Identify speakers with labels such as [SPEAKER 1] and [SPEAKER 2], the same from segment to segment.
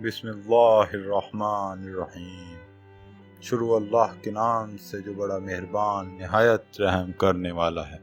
[SPEAKER 1] بسم اللہ الرحمن الرحیم۔ شروع اللہ کے نام سے جو بڑا مہربان نہایت رحم کرنے والا ہے۔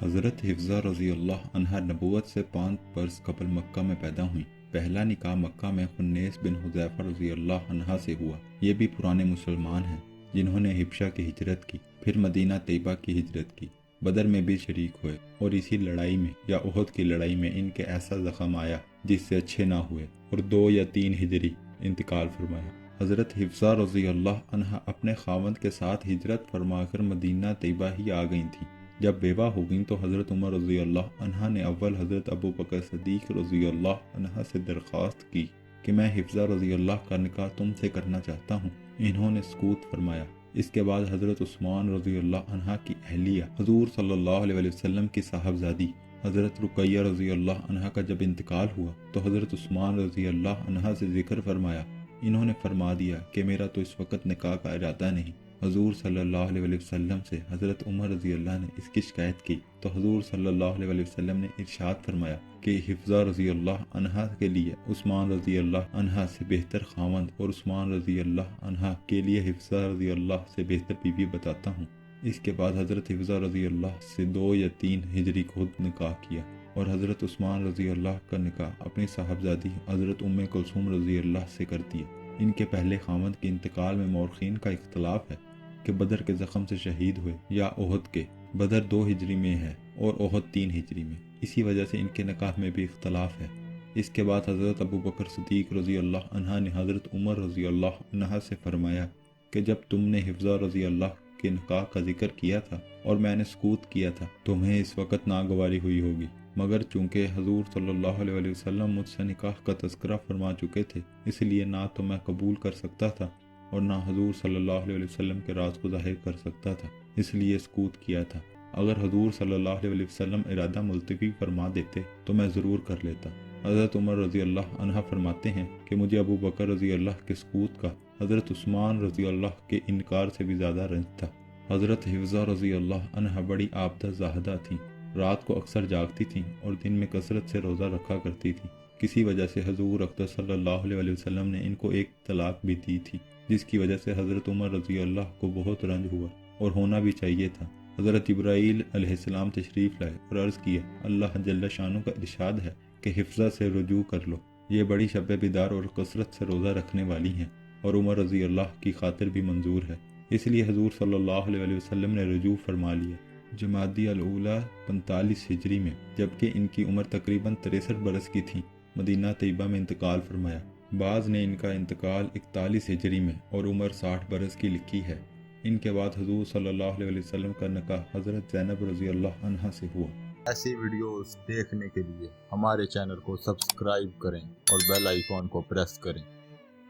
[SPEAKER 2] حضرت حفصہ رضی اللہ عنہا نبوت سے 5 برس قبل مکہ میں پیدا ہوئیں۔ پہلا نکاح مکہ میں خنیس بن حذیفہ رضی اللہ عنہا سے ہوا۔ یہ بھی پرانے مسلمان ہیں جنہوں نے حبشہ کی ہجرت کی، پھر مدینہ طیبہ کی ہجرت کی، بدر میں بھی شریک ہوئے، اور اسی لڑائی میں یا احد کی لڑائی میں ان کے ایسا زخم آیا جس سے اچھے نہ ہوئے، اور 2 یا 3 ہجری انتقال فرمایا۔ حضرت حفصہ رضی اللہ عنہا اپنے خاوند کے ساتھ ہجرت فرما کر مدینہ طیبہ ہی آ گئی تھیں۔ جب بیوہ ہو گئیں تو حضرت عمر رضی اللہ عنہ نے اول حضرت ابو بکر صدیق رضی اللہ عنہ سے درخواست کی کہ میں حفصہ رضی اللہ کا نکاح تم سے کرنا چاہتا ہوں۔ انہوں نے سکوت فرمایا۔ اس کے بعد حضرت عثمان رضی اللہ عنہ کی اہلیہ حضور صلی اللہ علیہ وسلم کی صاحبزادی حضرت رقیہ رضی اللہ عنہ کا جب انتقال ہوا تو حضرت عثمان رضی اللہ عنہ سے ذکر فرمایا۔ انہوں نے فرما دیا کہ میرا تو اس وقت نکاح کا ارادہ نہیں۔ حضور صلی اللہ علیہ وسلم سے حضرت عمر رضی اللہ نے اس کی شکایت کی تو حضور صلی اللہ علیہ وسلم نے ارشاد فرمایا کہ حفصہ رضی اللہ عنہا کے لیے عثمان رضی اللہ عنہا سے بہتر خاوند اور عثمان رضی اللہ عنہا کے لیے حفصہ رضی اللہ سے بہتر بیوی بتاتا ہوں۔ اس کے بعد حضرت حفصہ رضی اللہ سے 2 یا 3 ہجری خود نکاح کیا، اور حضرت عثمان رضی اللہ کا نکاح اپنی صاحبزادی حضرت ام کلثوم رضی اللہ سے کر دیا۔ ان کے پہلے خاوند کے انتقال میں مورخین کا اختلاف ہے کہ بدر کے زخم سے شہید ہوئے یا احد کے۔ بدر 2 ہجری میں ہے اور احد 3 ہجری میں، اسی وجہ سے ان کے نکاح میں بھی اختلاف ہے۔ اس کے بعد حضرت ابو بکر صدیق رضی اللہ عنہ نے حضرت عمر رضی اللہ عنہ سے فرمایا کہ جب تم نے حفصہ رضی اللہ کے نکاح کا ذکر کیا تھا اور میں نے سکوت کیا تھا، تمہیں اس وقت ناگواری ہوئی ہوگی، مگر چونکہ حضور صلی اللہ علیہ وسلم مجھ سے نکاح کا تذکرہ فرما چکے تھے، اس لیے نہ تو میں قبول کر سکتا تھا اور نہ حضور صلی اللہ علیہ وسلم کے راز کو ظاہر کر سکتا تھا، اس لیے سکوت کیا تھا۔ اگر حضور صلی اللہ علیہ وسلم ارادہ ملتوی فرما دیتے تو میں ضرور کر لیتا۔ حضرت عمر رضی اللہ عنہ فرماتے ہیں کہ مجھے ابو بکر رضی اللہ کے سکوت کا حضرت عثمان رضی اللہ کے انکار سے بھی زیادہ رنج تھا۔ حضرت حفصہ رضی اللہ عنہ بڑی عابدہ زاہدہ تھیں، رات کو اکثر جاگتی تھیں اور دن میں کثرت سے روزہ رکھا کرتی تھیں۔ کسی وجہ سے حضور اقدس صلی اللہ علیہ وسلم نے ان کو ایک طلاق بھی دی تھی، جس کی وجہ سے حضرت عمر رضی اللہ کو بہت رنج ہوا، اور ہونا بھی چاہیے تھا۔ حضرت جبرائیل علیہ السلام تشریف لائے اور عرض کیا، اللہ جل شانہ کا ارشاد ہے کہ حفصہ سے رجوع کر لو، یہ بڑی شب بیدار اور کثرت سے روزہ رکھنے والی ہیں، اور عمر رضی اللہ کی خاطر بھی منظور ہے، اس لیے حضور صلی اللہ علیہ وسلم نے رجوع فرما لیا۔ جمادی الاولیٰ 45 ہجری میں، جبکہ ان کی عمر تقریباً 63 برس کی تھی، مدینہ طیبہ میں انتقال فرمایا۔ بعض نے ان کا انتقال 41 ہجری میں اور عمر 60 برس کی لکھی ہے۔ ان کے بعد حضور صلی اللہ علیہ وسلم کا نکاح حضرت زینب رضی اللہ عنہا سے ہوا۔
[SPEAKER 1] ایسی ویڈیوز دیکھنے کے لیے ہمارے چینل کو سبسکرائب کریں اور بیل آئیکن کو پریس کریں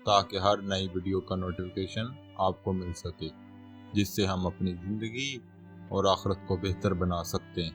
[SPEAKER 1] تاکہ ہر نئی ویڈیو کا نوٹیفیکیشن آپ کو مل سکے، جس سے ہم اپنی زندگی اور آخرت کو بہتر بنا سکتے ہیں۔